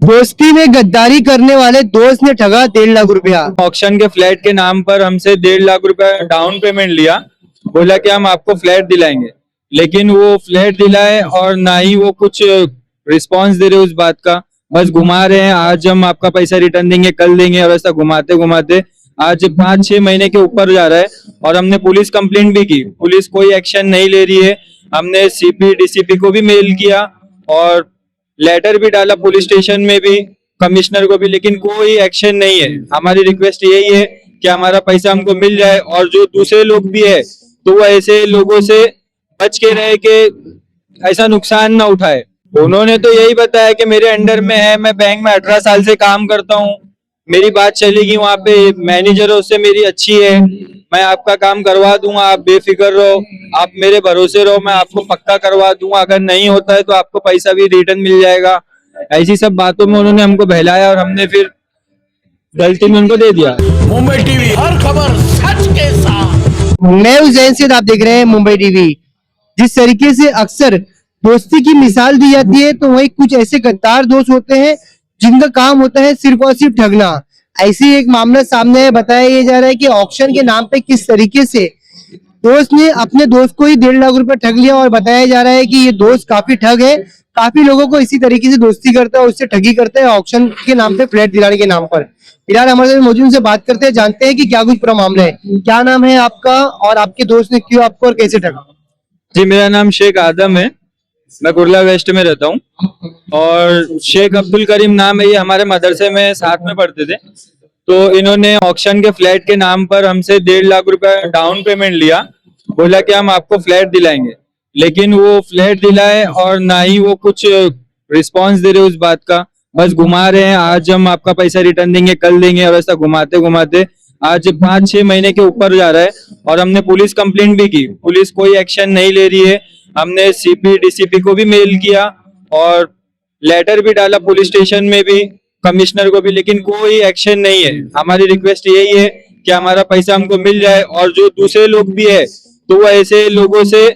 दोस्ती में गद्दारी करने वाले दोस्त ने ठगा 1.5 लाख रुपया। ऑक्शन के फ्लैट के नाम पर हमसे 1.5 लाख रुपया डाउन पेमेंट लिया। बोला कि हम आपको फ्लैट दिलाएंगे, लेकिन वो फ्लैट दिलाए और ना ही वो कुछ रिस्पांस दे रहे उस बात का। बस घुमा रहे हैं, आज हम आपका पैसा रिटर्न देंगे, कल देंगे, और ऐसा घुमाते घुमाते आज 5-6 महीने के ऊपर जा रहा है। और हमने पुलिस कंप्लेंट भी की, पुलिस कोई एक्शन नहीं ले रही है। हमने सीपी डीसीपी को भी मेल किया और लेटर भी डाला पुलिस स्टेशन में भी, कमिश्नर को भी, लेकिन कोई एक्शन नहीं है। हमारी रिक्वेस्ट यही है कि हमारा पैसा हमको मिल जाए, और जो दूसरे लोग भी है तो वो ऐसे लोगों से बच के रहे कि ऐसा नुकसान ना उठाए। उन्होंने तो यही बताया कि मेरे अंडर में है, मैं बैंक में 18 साल से काम करता हूँ, मेरी बात चलेगी, वहाँ पे मैनेजर से मेरी अच्छी है, मैं आपका काम करवा दूंगा, आप बेफिक्र रहो, आप मेरे भरोसे रहो, मैं आपको पक्का करवा दूंगा। अगर नहीं होता है तो आपको पैसा भी रिटर्न मिल जाएगा। ऐसी सब बातों में उन्होंने हमको बहलाया और हमने फिर गलती में उनको दे दिया। मुंबई टीवी, हर खबर सच के साथ। मैं उज्जैन से, आप देख रहे हैं मुंबई टीवी। जिस तरीके से अक्सर दोस्ती की मिसाल दी जाती है, तो वही कुछ ऐसे गद्दार दोस्त होते हैं जिनका काम होता है सिर्फ और सिर्फ ठगना। ऐसे ही एक मामला सामने है। बताया ये जा रहा है कि ऑक्शन के नाम पे किस तरीके से दोस्त ने अपने दोस्त को ही 1.5 लाख रुपए ठग लिया, और बताया जा रहा है कि ये दोस्त काफी ठग है, काफी लोगों को इसी तरीके से दोस्ती करता है, उससे ठगी करता है ऑक्शन के नाम पे, फ्लैट दिलाने के नाम पर। फिलहाल हमारे साथ मौजूद से बात करते हैं, जानते हैं कि क्या कुछ पूरा मामला है। क्या नाम है आपका, और आपके दोस्त ने क्यों आपको और कैसे ठगा? जी, मेरा नाम शेख आदम है, मैं कुर्ला वेस्ट में रहता हूँ, और शेख अब्दुल करीम नाम है, ये हमारे मदरसे में साथ में पढ़ते थे। तो इन्होंने ऑक्शन के फ्लैट के नाम पर हमसे 1.5 लाख रुपया डाउन पेमेंट लिया। बोला कि हम आपको फ्लैट दिलाएंगे, लेकिन वो फ्लैट दिलाए और ना ही वो कुछ रिस्पांस दे रहे उस बात का। बस घुमा रहे हैं, आज हम आपका पैसा रिटर्न देंगे, कल देंगे, और ऐसा घुमाते घुमाते आज 5-6 महीने के ऊपर जा रहा है। और हमने पुलिस कंप्लेंट भी की, पुलिस कोई एक्शन नहीं ले रही है। हमने सीपी डीसीपी को भी मेल किया और लेटर भी डाला पुलिस स्टेशन में भी, कमिश्नर को भी, लेकिन कोई एक्शन नहीं है। हमारी रिक्वेस्ट यही है कि हमारा पैसा हमको मिल जाए, और जो दूसरे लोग भी है तो वो ऐसे लोगों से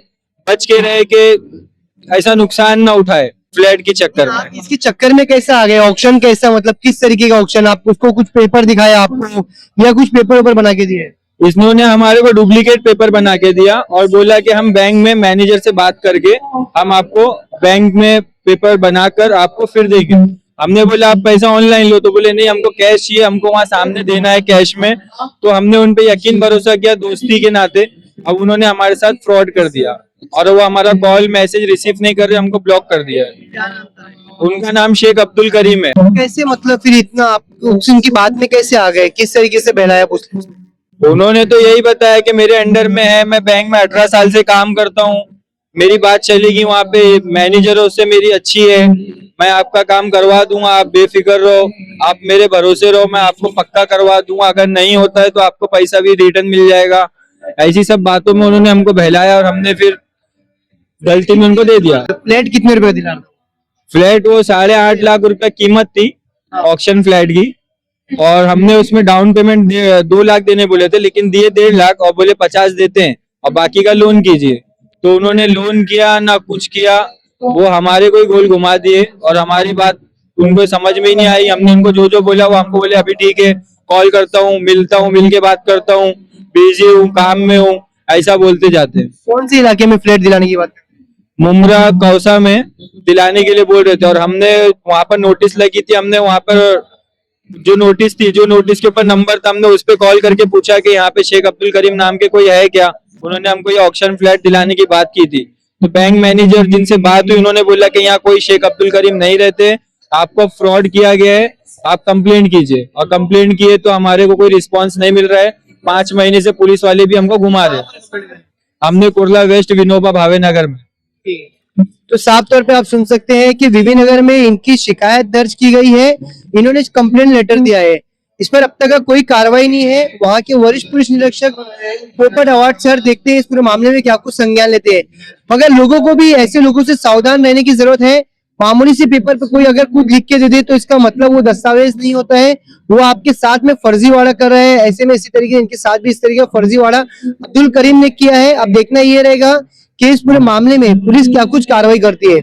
बच के रहे कि ऐसा नुकसान ना उठाए फ्लैट के चक्कर में। इसके चक्कर में कैसा आ गए? ऑक्शन कैसा, मतलब किस तरीके का ऑक्शन? आप उसको कुछ पेपर दिखाया आपको, या कुछ पेपर ऊपर बना के दिए? इसने हमारे को डुप्लीकेट पेपर बना के दिया और बोला कि हम बैंक में मैनेजर से बात करके हम आपको बैंक में पेपर बनाकर आपको फिर देंगे। हमने बोला आप पैसा ऑनलाइन लो, तो बोले नहीं, हमको कैश चाहिए, हमको वहां सामने देना है कैश में। तो हमने उन पे यकीन भरोसा किया दोस्ती के नाते। अब उन्होंने हमारे साथ फ्रॉड कर दिया, और वो हमारा कॉल मैसेज रिसीव नहीं कर रहे, हमको ब्लॉक कर दिया है। उनका नाम शेख अब्दुल करीम है। कैसे, मतलब फिर इतना आप उनकी बात में कैसे आ गए? किस तरीके से बहलाया पूछते? उन्होंने तो यही बताया कि मेरे अंडर में है, मैं बैंक में 18 साल से काम करता हूँ, मेरी बात चलेगी, वहाँ पे मैनेजर से मेरी अच्छी है, मैं आपका काम करवा दूंगा, आप बेफिक्र रहो, आप मेरे भरोसे रहो, मैं आपको पक्का करवा दूंगा। अगर नहीं होता है तो आपको पैसा भी रिटर्न मिल जाएगा। ऐसी सब बातों में उन्होंने हमको बहलाया और हमने फिर गलती में उनको दे दिया। फ्लैट कितने रुपए दिला? फ्लैट वो 8.5 लाख रुपए कीमत थी ऑक्शन फ्लैट की, और हमने उसमें डाउन पेमेंट 2 लाख देने बोले थे, लेकिन दिए 1.5 लाख, और बोले 50 देते हैं और बाकी का लोन कीजिए। तो उन्होंने लोन किया ना कुछ किया, वो हमारे को ही गोल घुमा दिए, और हमारी बात उनको समझ में ही नहीं आई। हमने उनको जो जो बोला वो हमको बोले अभी ठीक है, कॉल करता हूँ, मिलता हूँ, मिल के बात करता हूँ, बिजी हूँ, काम में हूँ, ऐसा बोलते जाते हैं। कौन से इलाके में फ्लैट दिलाने की बात? मुमरा कौसा में दिलाने के लिए बोल रहे थे, और हमने वहां पर नोटिस लगी थी, हमने वहां पर जो नोटिस थी, जो नोटिस के ऊपर नंबर था, हमने उस पर कॉल करके पूछा कि यहाँ पे शेख अब्दुल करीम नाम के कोई है क्या। उन्होंने हमको ये ऑक्शन फ्लैट दिलाने की बात की थी। तो बैंक मैनेजर जिनसे बात हुई, उन्होंने बोला कि यहाँ कोई शेख अब्दुल करीम नहीं रहते, आपको फ्रॉड किया गया है, आप कंप्लेंट कीजिए। और कंप्लेंट किए तो हमारे को कोई रिस्पॉन्स नहीं मिल रहा है। 5 महीने से पुलिस वाले भी हमको घुमा रहे। हमने कुर्ला वेस्ट विनोबा भावे नगर में। तो साफ तौर पे आप सुन सकते हैं कि विवी नगर में इनकी शिकायत दर्ज की गई है, इन्होंने कंप्लेंट लेटर दिया है, इस पर अब तक का कोई कार्रवाई नहीं है। वहां के वरिष्ठ पुलिस निरीक्षक पोपट अवार्ड सर देखते हैं इस पूरे मामले में क्या कुछ संज्ञान लेते हैं। मगर लोगों को भी ऐसे लोगों से सावधान रहने की जरूरत है। मामूली से पेपर पे कोई अगर कुछ लिख के दे दे तो इसका मतलब वो दस्तावेज नहीं होता है, वो आपके साथ में फर्जीवाड़ा कर रहे हैं। ऐसे में इसी तरीके इनके साथ भी इस तरीके का फर्जीवाड़ा अब्दुल करीम ने किया है। अब देखना ये रहेगा कि इस पूरे मामले में पुलिस क्या कुछ कार्रवाई करती है।